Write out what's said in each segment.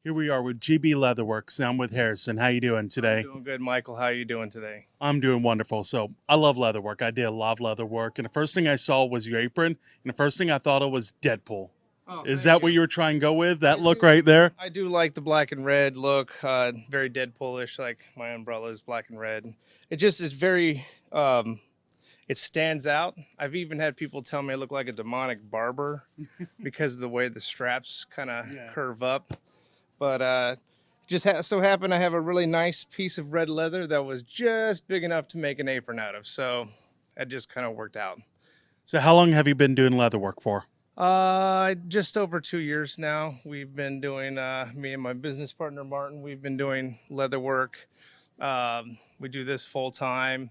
Here we are with GB Leatherworks. I'm with Harrison. How you doing I'm today? doing good, Michael. How are you doing today? I'm doing wonderful. So I love leatherwork. I did a lot of leather work, and the first thing I saw was your apron, and the first thing I thought of was Deadpool. Oh, Is thank that what you. you were trying to go with? I That look do. right there? I do like the black and red look. Very Deadpoolish, like my umbrella is black and red. It just is very. It stands out. I've even had people tell me I look like a demonic barber because of the way the straps kind of Yeah. curve up. But so happened I have a really nice piece of red leather that was just big enough to make an apron out of. So that just kind of worked out. So how long have you been doing leatherwork for? Just over 2 years now. We've been doing, me and my business partner Martin, we've been doing leather work. We do this full time.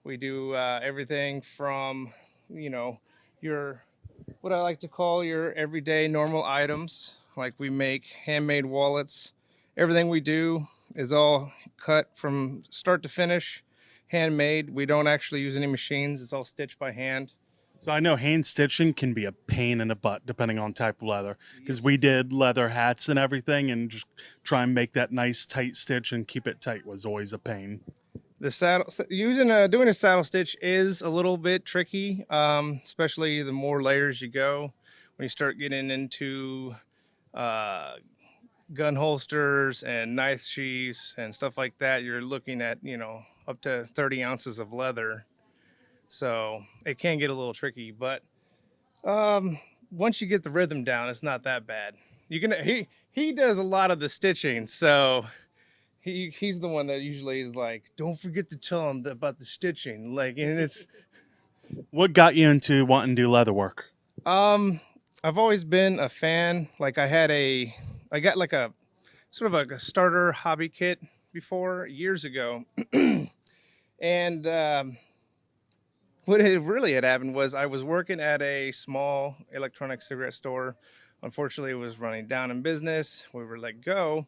We do everything from, you know, your, what I like to call your everyday normal items. Like we make handmade wallets. Everything we do is all cut from start to finish, handmade. We don't actually use any machines, it's all stitched by hand. So I know hand stitching can be a pain in the butt depending on type of leather because Yes, we did leather hats and everything, and just try and make that nice tight stitch and keep it tight was always a pain. the saddle using doing a saddle stitch is a little bit tricky, especially the more layers you go. When you start getting into uh, gun holsters and knife sheaths and stuff like that, you're looking at up to 30 ounces of leather, so it can get a little tricky. But once you get the rhythm down, it's not that bad. You can he does a lot of the stitching, so he's the one that usually is like, don't forget to tell him about the stitching. Like, and it's What got you into wanting to do leatherwork? um, I've always been a fan. Like, I got like a sort of like a starter hobby kit before years ago, and what had really had happened was I was working at a small electronic cigarette store. Unfortunately, it was running down in business. We were let go,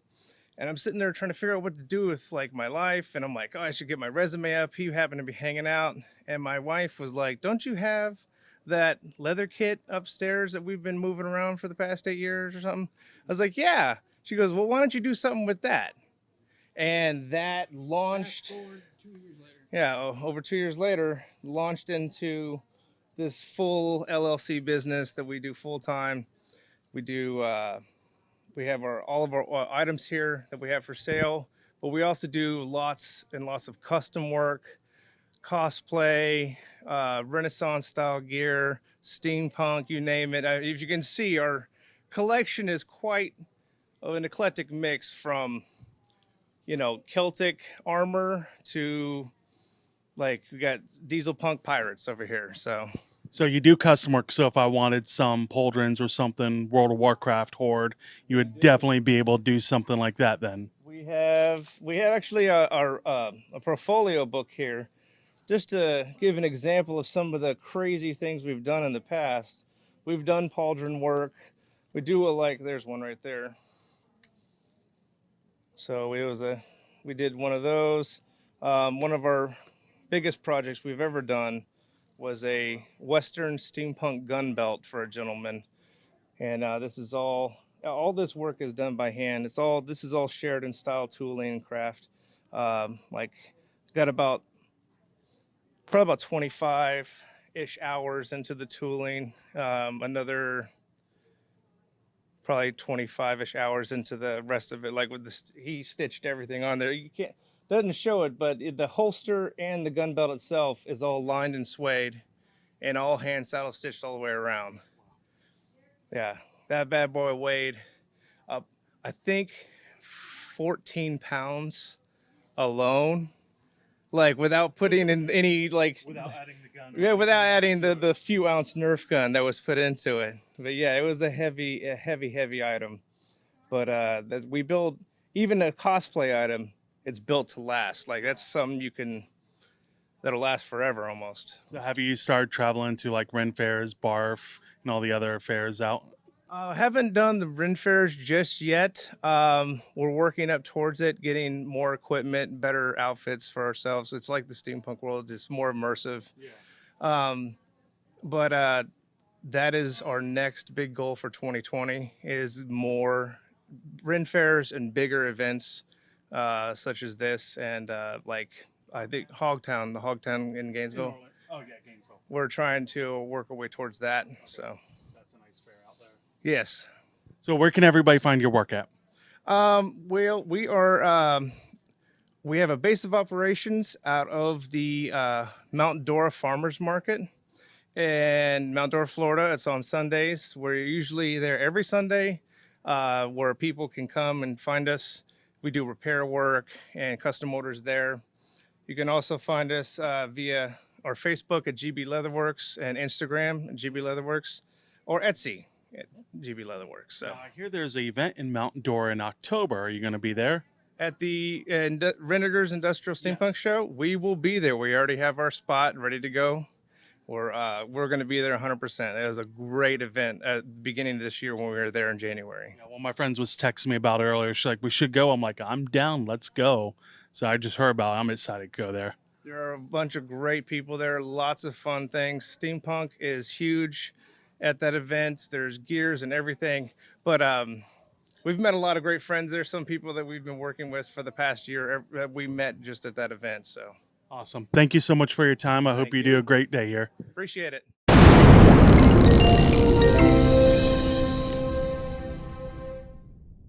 and I'm sitting there trying to figure out what to do with like my life. And I'm like, oh, I should get my resume up. He happened to be hanging out, and my wife was like, "Don't you have that leather kit upstairs that we've been moving around for the past 8 years or something?" I was like, "Yeah." She goes, "Well, why don't you do something with that?" And that launched. Yeah, over 2 years later, launched into this full LLC business that we do full time. We do we have our all of our items here that we have for sale, but we also do lots and lots of custom work, cosplay, Renaissance style gear, steampunk, you name it. If you can see, our collection is quite an eclectic mix from Celtic armor to like we got diesel punk pirates over here. So So you do custom work. So if I wanted some pauldrons or something, World of Warcraft Horde, you we would do. definitely be able to do something like that. Then We have actually a portfolio book here, just to give an example of some of the crazy things we've done in the past. We've done pauldron work. We do a like. There's one right there. So we did one of those. One of our biggest projects we've ever done was a Western steampunk gun belt for a gentleman, and this is all this work is done by hand. This is all Sheridan style tooling and craft. Like got about probably about 25 ish hours into the tooling. Another probably 25 ish hours into the rest of it. Like with this, he stitched everything on there. You can't doesn't show it, but the holster and the gun belt itself is all lined and suede and all hand saddle stitched all the way around. Yeah, that bad boy weighed uh, I think 14 pounds alone, like without putting in any like without adding the gun or yeah, without anything else adding to the it. few ounce Nerf gun that was put into it. But yeah, it was a heavy item. But that we build even a cosplay item. It's built to last. Like that's something that'll last forever almost. So have you started traveling to like Ren fairs, Barf, and all the other fairs out? Haven't done the Ren fairs just yet. We're working up towards it, getting more equipment, better outfits for ourselves. It's like the steampunk world; it's more immersive. Yeah. Um, but that is our next big goal for 2020 is more Ren fairs and bigger events such as this, and like I think Hogtown, the Hogtown in Gainesville. Oh yeah, Gainesville. We're trying to work our way towards that. So That's a nice fair out there. yes. So where can everybody find your work at? Well, we are. We have a base of operations out of the Mount Dora Farmers Market in Mount Dora, Florida. It's on Sundays. We're usually there every Sunday, where people can come and find us. We do repair work and custom orders there. You can also find us via our Facebook at GB Leatherworks and Instagram at GB Leatherworks, or Etsy at GB Leatherworks. So I hear there's an event in Mount Dora in October. Are you going to be there? at the Renegers Industrial Steampunk Yes. Show, we will be there. We already have our spot ready to go. We're going to be there 100%. It was a great event at the beginning of this year when we were there in January. Yeah, one of my friends was texting me about it earlier. She's like, we should go. I'm like, I'm down. Let's go. So I just heard about it. I'm excited to go there. There are a bunch of great people there, lots of fun things. Steampunk is huge at that event. There's gears and everything. But we've met a lot of great friends there. Some people that we've been working with for the past year we met just at that event. So Awesome. Thank you so much for your time. I hope Thank you you. do a great day here. appreciate it.